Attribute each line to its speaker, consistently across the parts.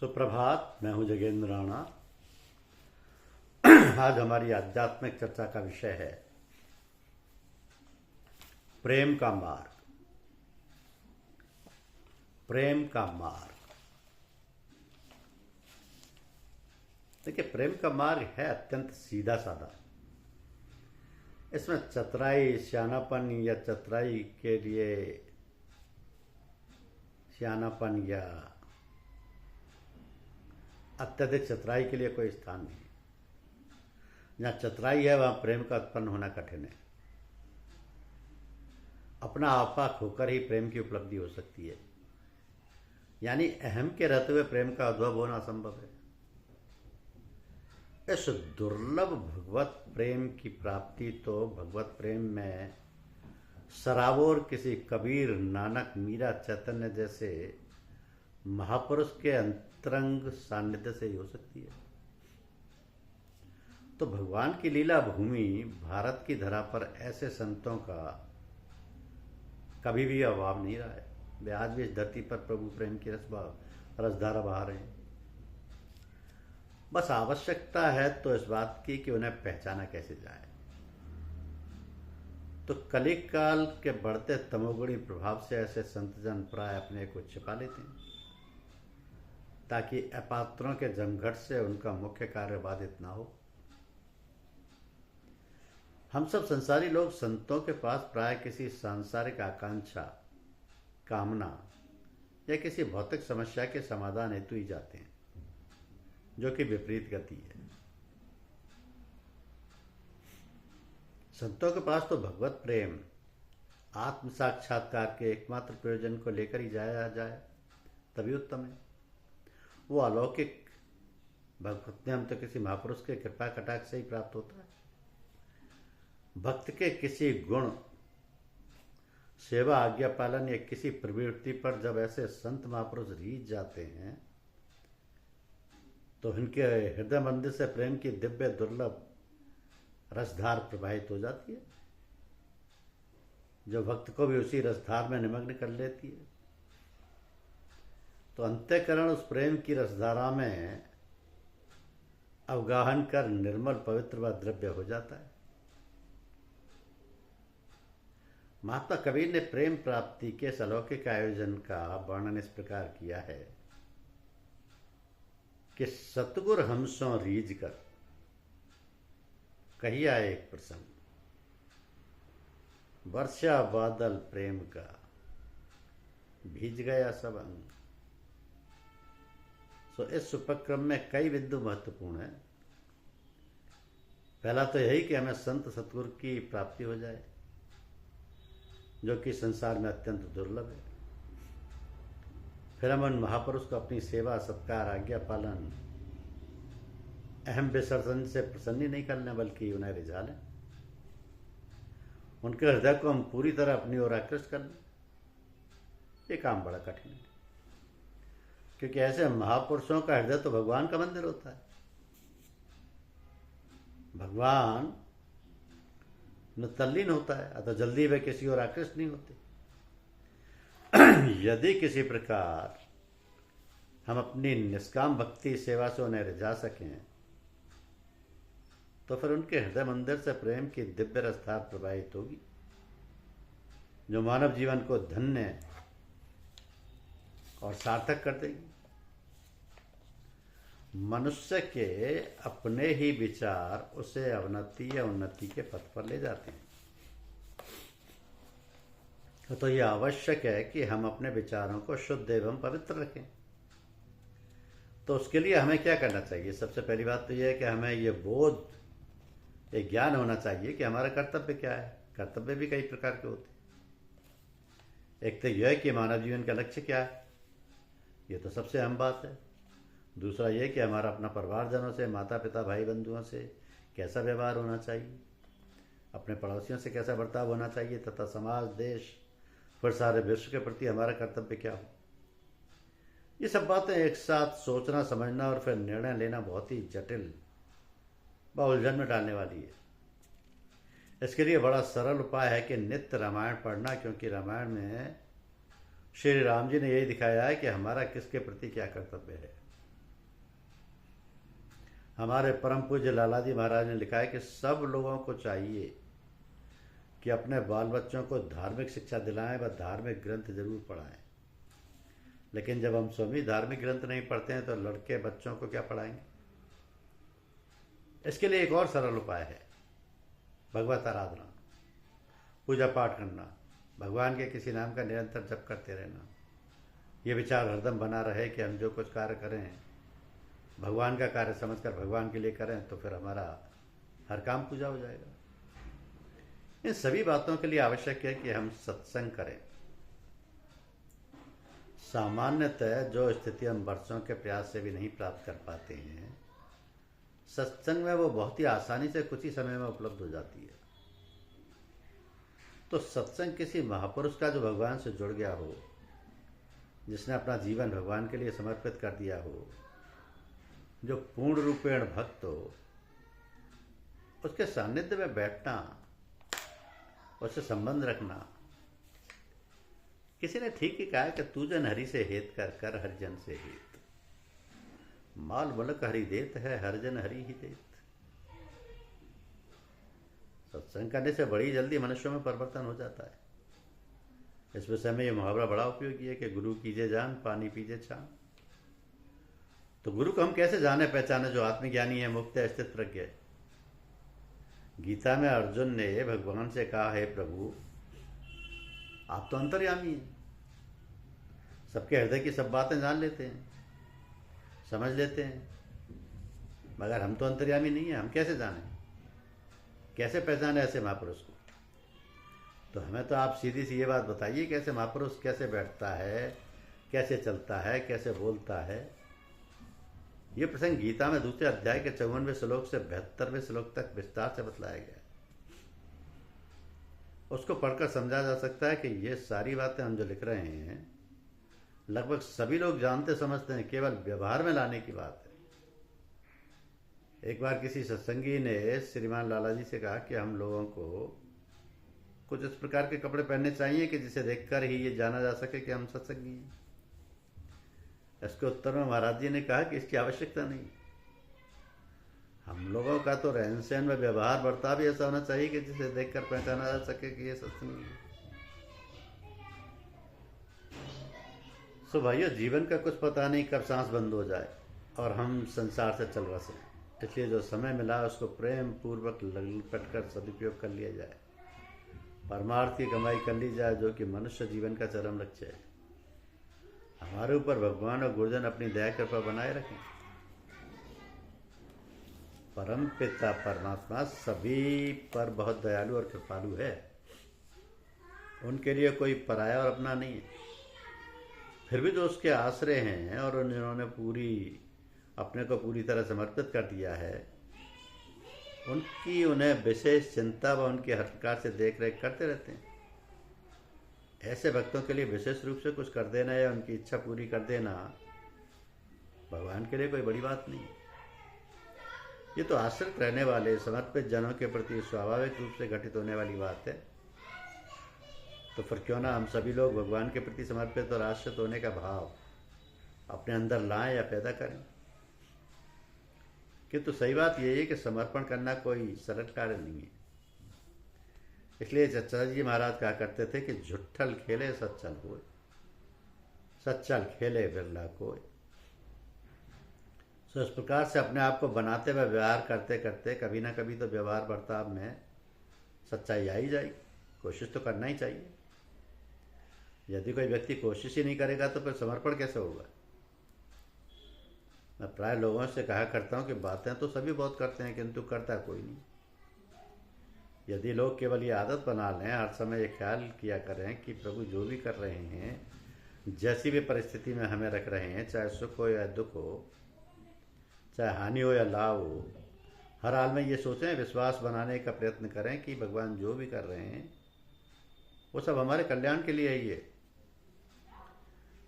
Speaker 1: सुप्रभात। मैं हूं जगेंद्र राणा। आज हमारी आध्यात्मिक चर्चा का विषय है प्रेम का मार्ग। प्रेम का मार्ग, देखिए, प्रेम का मार्ग है अत्यंत सीधा साधा। इसमें चतुराई, सियानापन या चतुराई के लिए सियानापन या अत्यधिक चतुराई के लिए कोई स्थान नहीं। जहाँ चतुराई है वहाँ प्रेम का उत्पन्न होना कठिन है। अपना आपा खोकर ही प्रेम की उपलब्धि हो सकती है, यानी अहम के रहते हुए प्रेम का उद्भव होना असंभव है। इस दुर्लभ भगवत प्रेम की प्राप्ति तो भगवत प्रेम में सराबोर किसी कबीर, नानक, मीरा, चैतन्य जैसे महापुरुष के अंतरंग सानिध्य से ही हो सकती है। तो भगवान की लीला भूमि भारत की धरा पर ऐसे संतों का कभी भी अभाव नहीं रहा है। वे आज भी इस धरती पर प्रभु प्रेम की रसधारा बहा रहे हैं। बस आवश्यकता है तो इस बात की कि उन्हें पहचाना कैसे जाए। तो कलिक काल के बढ़ते तमोगुणी प्रभाव से ऐसे संतजन प्राय अपने को छिपा लेते हैं, ताकि अपात्रों के जमघट से उनका मुख्य कार्य बाधित ना हो। हम सब संसारी लोग संतों के पास प्राय किसी सांसारिक आकांक्षा, कामना या किसी भौतिक समस्या के समाधान हेतु ही जाते हैं, जो कि विपरीत गति है। संतों के पास तो भगवत प्रेम, आत्म साक्षात्कार के एकमात्र प्रयोजन को लेकर ही जाया जाए तभी उत्तम है। वो अलौकिक भगवत प्रेम तो किसी महापुरुष के कृपा कटाक्ष से ही प्राप्त होता है। भक्त के किसी गुण, सेवा, आज्ञा पालन या किसी प्रवृत्ति पर जब ऐसे संत महापुरुष रीझ जाते हैं तो उनके हृदय मंदिर से प्रेम की दिव्य दुर्लभ रसधार प्रवाहित हो जाती है, जो भक्त को भी उसी रसधार में निमग्न कर लेती है। तो अंतःकरण उस प्रेम की रसधारा में अवगाहन कर निर्मल, पवित्र व द्रव्य हो जाता है। महात्मा कबीर ने प्रेम प्राप्ति के इस अलौकिक आयोजन का वर्णन इस प्रकार किया है कि सतगुर हमसों रीझ कर कहिया एक प्रसंग, वर्षा बादल प्रेम का भीज गया सब अंग। तो इस उपक्रम में कई बिंदु महत्वपूर्ण है। पहला तो यही कि हमें संत सतगुरु की प्राप्ति हो जाए, जो कि संसार में अत्यंत दुर्लभ है। फिर हम उन महापुरुष को अपनी सेवा, सत्कार, आज्ञा पालन, अहम विसर्जन से प्रसन्न नहीं करना, बल्कि उन्हें रिझा लें। उनके हृदय को हम पूरी तरह अपनी ओर आकृष्ट कर लें। ये काम बड़ा कठिन है, क्योंकि ऐसे महापुरुषों का हृदय तो भगवान का मंदिर होता है। भगवान न तल्लीन होता है, अतः जल्दी वे किसी और आकृष्ट नहीं होते। यदि किसी प्रकार हम अपनी निष्काम भक्ति सेवा से उन्हें रिझा सकें तो फिर उनके हृदय मंदिर से प्रेम की दिव्य रसधार प्रवाहित होगी, जो मानव जीवन को धन्य और सार्थक कर देगी। मनुष्य के अपने ही विचार उसे अवनति या उन्नति के पथ पर ले जाते हैं। तो यह आवश्यक है कि हम अपने विचारों को शुद्ध एवं पवित्र रखें। तो उसके लिए हमें क्या करना चाहिए? सबसे पहली बात तो यह है कि हमें ये बोध, ये ज्ञान होना चाहिए कि हमारा कर्तव्य क्या है। कर्तव्य भी कई प्रकार के होते हैं। एक तो यह है कि मानव जीवन का लक्ष्य क्या है, ये तो सबसे अहम बात है। दूसरा यह कि हमारा अपना परिवारजनों से, माता पिता, भाई बंधुओं से कैसा व्यवहार होना चाहिए, अपने पड़ोसियों से कैसा बर्ताव होना चाहिए, तथा समाज, देश, फिर सारे विश्व के प्रति हमारा कर्तव्य क्या हो। ये सब बातें एक साथ सोचना, समझना और फिर निर्णय लेना बहुत ही जटिल व उलझन में डालने वाली है। इसके लिए बड़ा सरल उपाय है कि नित्य रामायण पढ़ना, क्योंकि रामायण में श्री राम जी ने यही दिखाया है कि हमारा किसके प्रति क्या कर्तव्य है। हमारे परम पूज्य लाला जी महाराज ने लिखा है कि सब लोगों को चाहिए कि अपने बाल बच्चों को धार्मिक शिक्षा दिलाएं व धार्मिक ग्रंथ जरूर पढ़ाएं। लेकिन जब हम स्वयं धार्मिक ग्रंथ नहीं पढ़ते हैं तो लड़के बच्चों को क्या पढ़ाएंगे? इसके लिए एक और सरल उपाय है, भगवत आराधना, पूजा पाठ करना, भगवान के किसी नाम का निरंतर जप करते रहना। ये विचार हरदम बना रहे कि हम जो कुछ कार्य करें भगवान का कार्य समझकर भगवान के लिए करें तो फिर हमारा हर काम पूजा हो जाएगा। इन सभी बातों के लिए आवश्यक है कि हम सत्संग करें। सामान्यतः जो स्थिति हम वर्षों के प्रयास से भी नहीं प्राप्त कर पाते हैं, सत्संग में वो बहुत ही आसानी से कुछ ही समय में उपलब्ध हो जाती है। तो सत्संग किसी महापुरुष का जो भगवान से जुड़ गया हो, जिसने अपना जीवन भगवान के लिए समर्पित कर दिया हो, जो पूर्ण रूपेण भक्त हो, उसके सानिध्य में बैठना, उससे संबंध रखना। किसी ने ठीक ही कहा कि तू जन हरि से हेत कर कर हरिजन से हेत, माल मुलक हरि देत है हरिजन हरि ही देत। सत्संग करने से बड़ी जल्दी मनुष्यों में परिवर्तन हो जाता है। इस विषय में यह मुहावरा बड़ा उपयोगी है कि गुरु कीजे जान पानी पीजे छान। तो गुरु को हम कैसे जाने पहचाने? जो आत्मज्ञानी है, मुक्त है, स्थित प्रज्ञ है। गीता में अर्जुन ने भगवान से कहा, हे प्रभु आप तो अंतर्यामी हैं, सबके हृदय की सब बातें जान लेते हैं, समझ लेते हैं, मगर हम तो अंतर्यामी नहीं है, हम कैसे जाने, कैसे पहचाने ऐसे महापुरुष को? तो हमें तो आप सीधी सी ये बात बताइए, कैसे महापुरुष कैसे बैठता है, कैसे चलता है, कैसे बोलता है। ये प्रसंग गीता में दूसरे अध्याय के 54वें श्लोक से 72वें श्लोक तक विस्तार से बतलाया गया है। उसको पढ़कर समझा जा सकता है कि ये सारी बातें हम जो लिख रहे हैं लगभग सभी लोग जानते समझते हैं, केवल व्यवहार में लाने की बात है। एक बार किसी सत्संगी ने श्रीमान लाला जी से कहा कि हम लोगों को कुछ इस प्रकार के कपड़े पहनने चाहिए कि जिसे देखकर ही ये जाना जा सके कि हम सत्संगी हैं। इसके उत्तर में महाराज जी ने कहा कि इसकी आवश्यकता नहीं। हम लोगों का तो रहन सहन में व्यवहार बर्ताव भी ऐसा होना चाहिए कि जिसे देखकर पहचाना जा सके कि ये सत्संगी है। सो भाइयों, जीवन का कुछ पता नहीं कब सांस बंद हो जाए और हम संसार से चल बसें। इसलिए जो समय मिला उसको प्रेम पूर्वक लपट कर सदुपयोग कर लिया जाए, परमार्थ की कमाई कर ली जाए, जो कि मनुष्य जीवन का चरम लक्ष्य है। हमारे ऊपर भगवान और गुरुजन अपनी दया कृपा बनाए रखें। परम पिता परमात्मा सभी पर बहुत दयालु और कृपालु है। उनके लिए कोई पराया और अपना नहीं है। फिर भी जो उसके आश्रय हैं और जिन्होंने अपने को पूरी तरह समर्पित कर दिया है, उनकी उन्हें विशेष चिंता व उनकी हर प्रकार से देख रेख करते रहते हैं। ऐसे भक्तों के लिए विशेष रूप से कुछ कर देना या उनकी इच्छा पूरी कर देना भगवान के लिए कोई बड़ी बात नहीं। ये तो आश्रित रहने वाले समर्पित जनों के प्रति स्वाभाविक रूप से घटित होने वाली बात है। तो फिर क्यों ना हम सभी लोग भगवान के प्रति समर्पित और आश्रित होने का भाव अपने अंदर लाएं या पैदा करें। किंतु सही बात यह है कि समर्पण करना कोई सरल कार्य नहीं है। इसलिए चचा जी महाराज कहा करते थे कि झुट्ठल खेले सच्चल होए, सच्चल खेले बिरला कोय। इस प्रकार से अपने आप को बनाते हुए व्यवहार करते करते कभी ना कभी तो व्यवहार बर्ताव में सच्चाई आ ही जाएगी। कोशिश तो करना ही चाहिए। यदि कोई व्यक्ति कोशिश ही नहीं करेगा तो फिर समर्पण कैसे होगा? मैं प्राय लोगों से कहा करता हूँ कि बातें तो सभी बहुत करते हैं किंतु करता कोई नहीं। यदि लोग केवल ये आदत बना लें, हर समय ये ख्याल किया करें कि प्रभु जो भी कर रहे हैं, जैसी भी परिस्थिति में हमें रख रहे हैं, चाहे सुख हो या दुख हो, चाहे हानि हो या लाभ हो, हर हाल में ये सोचें, विश्वास बनाने का प्रयत्न करें कि भगवान जो भी कर रहे हैं वो सब हमारे कल्याण के लिए ही है।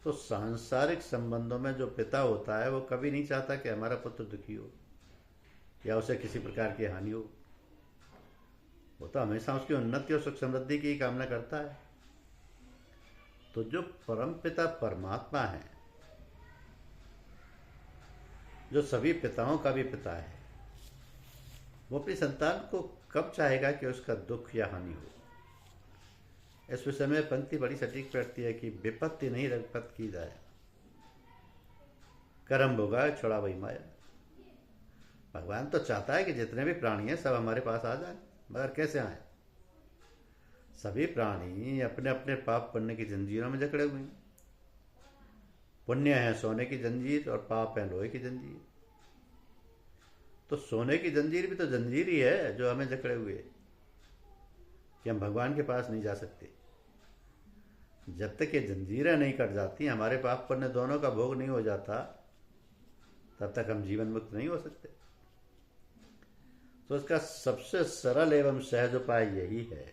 Speaker 1: तो सांसारिक संबंधों में जो पिता होता है वो कभी नहीं चाहता कि हमारा पुत्र दुखी हो या उसे किसी प्रकार की हानि हो। वो तो हमेशा उसकी उन्नति और सुख समृद्धि की कामना करता है। तो जो परम पिता परमात्मा है, जो सभी पिताओं का भी पिता है, वो अपनी संतान को कब चाहेगा कि उसका दुख या हानि हो। इस विषय में पंक्ति बड़ी सटीक बैठती है कि विपत्ति नहीं रघुपत की जाए, कर्म भोगाए छोड़ा वही माया। भगवान तो चाहता है कि जितने भी प्राणी हैं सब हमारे पास आ जाए, मगर कैसे आए? सभी प्राणी अपने अपने पाप पुण्य की जंजीरों में जकड़े हुए हैं। पुण्य है सोने की जंजीर और पाप है लोहे की जंजीर। तो सोने की जंजीर भी तो जंजीर ही है जो हमें जकड़े हुए है कि हम भगवान के पास नहीं जा सकते। जब तक ये जंजीरें नहीं कट जाती, हमारे पाप पुण्य दोनों का भोग नहीं हो जाता, तब तक हम जीवन मुक्त नहीं हो सकते। तो इसका सबसे सरल एवं सहज उपाय यही है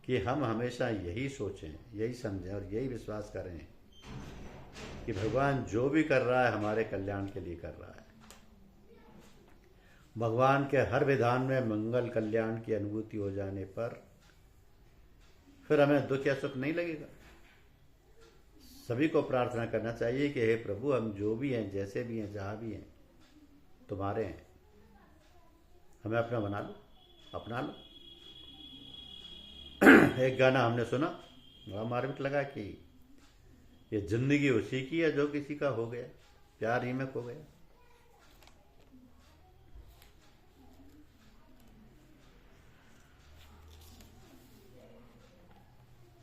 Speaker 1: कि हम हमेशा यही सोचें, यही समझें और यही विश्वास करें कि भगवान जो भी कर रहा है हमारे कल्याण के लिए कर रहा है। भगवान के हर विधान में मंगल कल्याण की अनुभूति हो जाने पर फिर हमें दुख या सुख नहीं लगेगा। सभी को प्रार्थना करना चाहिए कि हे प्रभु, हम जो भी हैं, जैसे भी हैं, जहाँ भी हैं, तुम्हारे हैं, हमें अपना बना लो, अपना लो। एक गाना हमने सुना, बड़ा मार्मिक लगा कि ये जिंदगी उसी की है जो किसी का हो गया, प्यार ही में खो गया।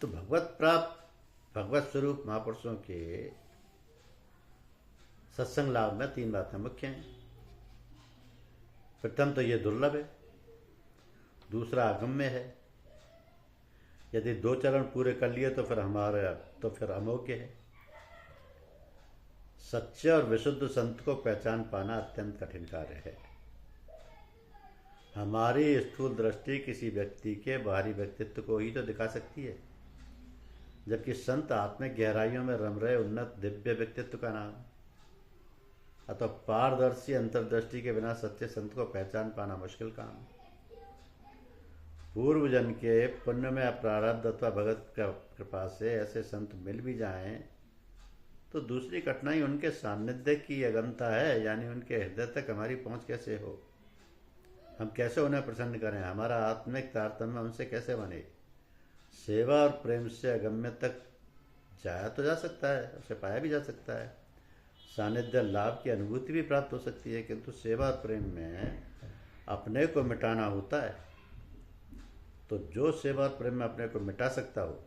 Speaker 1: तो भगवत प्राप्त भगवत स्वरूप महापुरुषों के सत्संग लाभ में 3 बातें मुख्य हैं। प्रथम तो ये दुर्लभ है, दूसरा अगम्य है, यदि 2 चरण पूरे कर लिए तो फिर अमोघ्य है। सच्चे और विशुद्ध संत को पहचान पाना अत्यंत कठिन कार्य है। हमारी स्थूल दृष्टि किसी व्यक्ति के बाहरी व्यक्तित्व को ही तो दिखा सकती है, जबकि संत आत्मिक गहराइयों में रम रहे उन्नत दिव्य व्यक्तित्व का नाम। अतः पारदर्शी अंतर्दृष्टि के बिना सच्चे संत को पहचान पाना मुश्किल काम। पूर्व जन्म के पुण्य में अप्रारब्ध अथवा भगत कृपा से ऐसे संत मिल भी जाएं तो दूसरी कठिनाई उनके सान्निध्य की अगमता है, यानी उनके हृदय तक हमारी पहुंच कैसे हो, हम कैसे उन्हें प्रसन्न करें, हमारा आत्मिक तारतम्य उनसे कैसे बने। सेवा और प्रेम से अगम्य तक जाया तो जा सकता है, उसे पाया भी जा सकता है, सानिध्य लाभ की अनुभूति भी प्राप्त हो सकती है, किंतु सेवा और प्रेम में अपने को मिटाना होता है। तो जो सेवा और प्रेम में अपने को मिटा सकता हो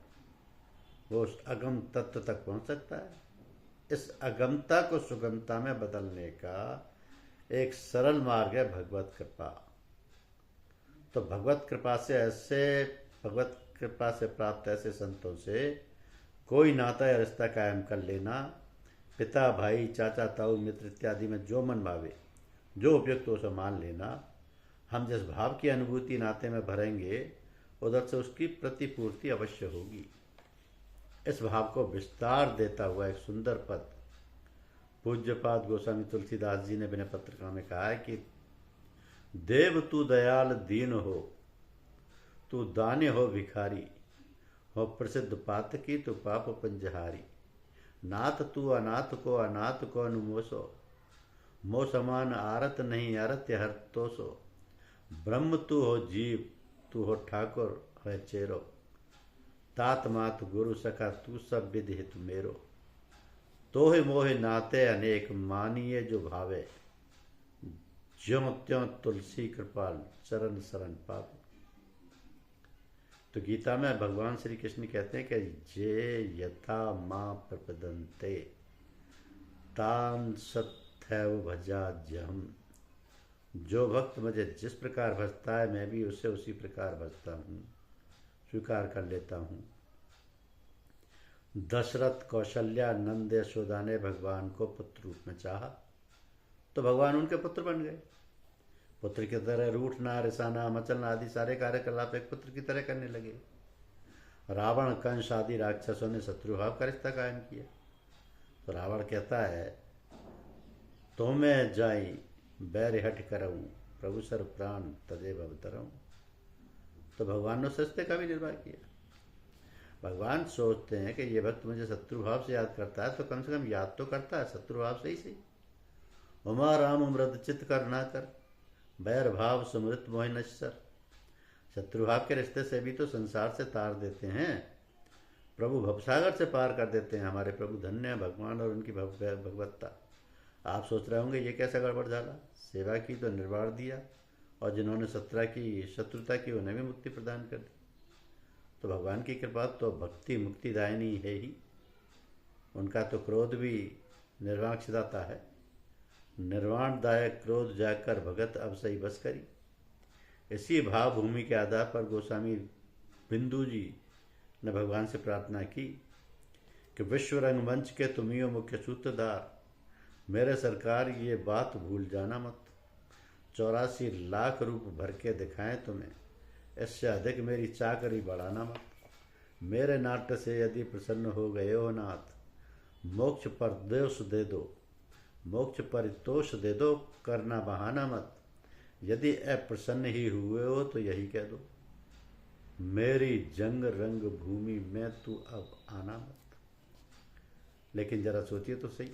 Speaker 1: वो उस अगम तत्व तक पहुंच सकता है। इस अगमता को सुगमता में बदलने का एक सरल मार्ग है भगवत कृपा। तो भगवत कृपा से प्राप्त ऐसे संतों से कोई नाता या रिश्ता कायम कर लेना, पिता भाई चाचा ताऊ मित्र इत्यादि में जो मन भावे, जो उपयुक्त हो उसे मान लेना। हम जिस भाव की अनुभूति नाते में भरेंगे उधर से उसकी प्रतिपूर्ति अवश्य होगी। इस भाव को विस्तार देता हुआ एक सुंदर पद पूज्यपाद गोस्वामी तुलसीदास जी ने विनय पत्रिका में कहा है कि देव तू दयाल दीन हो, तू दाने हो भिखारी, हो प्रसिद्ध पातकी तू पाप पंजहारी। नाथ तू अनाथ को अनुमोसो, मो समान आरत नहीं आरत्य हर तोसो। ब्रह्म तू हो जीव, तू हो ठाकुर है चेरो, तात मात गुरु सखा तू सब विधि हित मेरो। तोहि मोहि नाते अनेक मानिए जो भावे, ज्यों त्यों तुलसी कृपाल चरण शरण पावे। तो गीता में भगवान श्री कृष्ण कहते हैं कि जे यथा मां प्रपदन्ते तान सत्थैव भजाज्यहम्। जो भक्त मुझे जिस प्रकार भजता है मैं भी उससे उसी प्रकार भजता हूँ, स्वीकार कर लेता हूँ। दशरथ कौशल्या नंद यशोदा ने भगवान को पुत्र रूप में चाहा तो भगवान उनके पुत्र बन गए। पुत्र की तरह रूठना, रिसाना, मचलना आदि सारे कार्यकलाप एक पुत्र की तरह करने लगे। रावण कंस आदि राक्षसों ने शत्रुभाव का रिश्ता कायम किया। तो रावण कहता है तो मैं जाई बैर हट करऊँ, प्रभु सर प्राण तदेव अवतरऊँ। तो भगवान ने सस्ते का भी निर्वाह किया। भगवान सोचते हैं कि ये भक्त मुझे शत्रुभाव से याद करता है तो कम से कम याद तो करता है शत्रुभाव से ही सही। उमा राम मृद चित्त कर ना कर, बैर भाव सुमृत मोहि नश्वर। शत्रुभाव के रिश्ते से भी तो संसार से तार देते हैं, प्रभु भवसागर से पार कर देते हैं। हमारे प्रभु धन्य है भगवान और उनकी भगवत्ता। आप सोच रहे होंगे ये कैसा गड़बड़ झाला, सेवा की तो निर्वाण दिया और जिन्होंने शत्रुता की उन्हें भी मुक्ति प्रदान कर दी। तो भगवान की कृपा तो भक्ति मुक्तिदायिनी है ही। उनका तो क्रोध भी निर्वाण छिदाता है। निर्वाणदायक क्रोध जाकर भगत अब सही बस करी। इसी भाव भूमि के आधार पर गोस्वामी बिंदु जी ने भगवान से प्रार्थना की कि विश्व रंगमंच के तुम ही हो मुख्य सूत्रधार, मेरे सरकार ये बात भूल जाना मत। 84 लाख रूप भर के दिखाएं तुम्हें, इससे अधिक मेरी चाकरी बढ़ाना मत। मेरे नाट्य से यदि प्रसन्न हो गए हो नाथ, मोक्ष पर दोष दे दो, मोक्ष परितोष दे दो, करना बहाना मत। यदि अप्रसन्न ही हुए हो तो यही कह दो, मेरी जंग रंग भूमि में तू अब आना मत। लेकिन जरा सोचिए तो सही,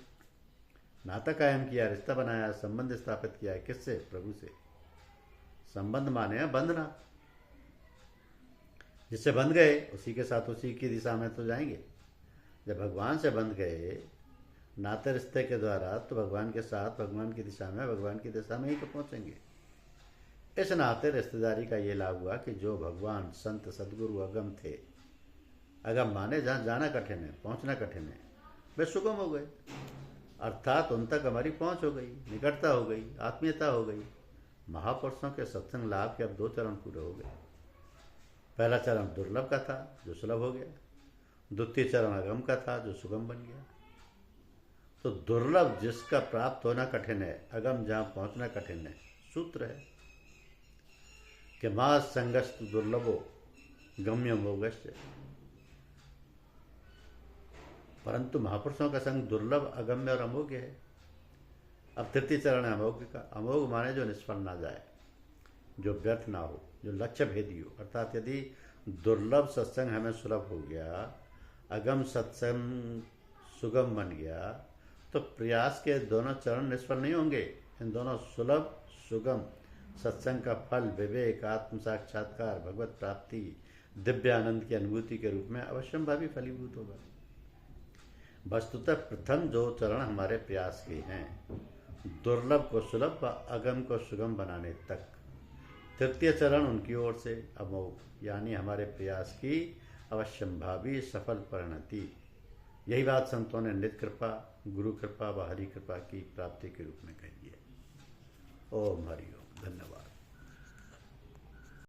Speaker 1: नाता कायम किया, रिश्ता बनाया, संबंध स्थापित किया है किससे? प्रभु से। संबंध माने हैं बंधना। जिससे बंध गए उसी के साथ उसी की दिशा में तो जाएंगे। जब भगवान से बंध गए नाते रिश्ते के द्वारा, तो भगवान के साथ भगवान की दिशा में, भगवान की दिशा में ही तो पहुंचेंगे। इस नाते रिश्तेदारी का ये लाभ हुआ कि जो भगवान संत सदगुरु अगम थे, अगम माने जहाँ जाना कठिन है, पहुँचना कठिन है, वे सुगम हो गए। अर्थात उन तक हमारी पहुँच हो गई, निकटता हो गई, आत्मीयता हो गई। महापुरुषों के सत्संग लाभ के अब 2 चरण पूरे हो गए। पहला चरण दुर्लभ का था जो सुलभ हो गया, द्वितीय चरण अगम का था जो सुगम बन गया। तो दुर्लभ जिसका प्राप्त होना कठिन है, अगम जहाँ पहुँचना कठिन है, सूत्र है कि मां संगस्त दुर्लभो गम्यम मोगश्च। परंतु महापुरुषों का संग दुर्लभ, अगम्य और अमोघ्य है। अब तृतीय चरण है अमोघ का। अमोघ माने जो निष्फल ना जाए, जो व्यर्थ ना हो, जो लक्ष्य भेदी हो। अर्थात यदि दुर्लभ सत्संग हमें सुलभ हो गया, अगम सत्संग सुगम बन गया, तो प्रयास के दोनों चरण निष्फल नहीं होंगे। इन दोनों सुलभ सुगम सत्संग का फल विवेक, आत्म साक्षात्कार, भगवत प्राप्ति, दिव्य आनंद की अनुभूति के रूप में अवश्यंभावी फलीभूत होगा। वस्तुतः प्रथम 2 चरण हमारे प्रयास के हैं, दुर्लभ को सुलभ व अगम को सुगम बनाने तक। तृतीय चरण उनकी ओर से अमोघ, यानी हमारे प्रयास की अवश्यंभावी सफल परिणति। यही बात संतों ने नित्य कृपा, गुरु कृपा व हरि कृपा की प्राप्ति के रूप में कही है। ओम हरि ओम। धन्यवाद।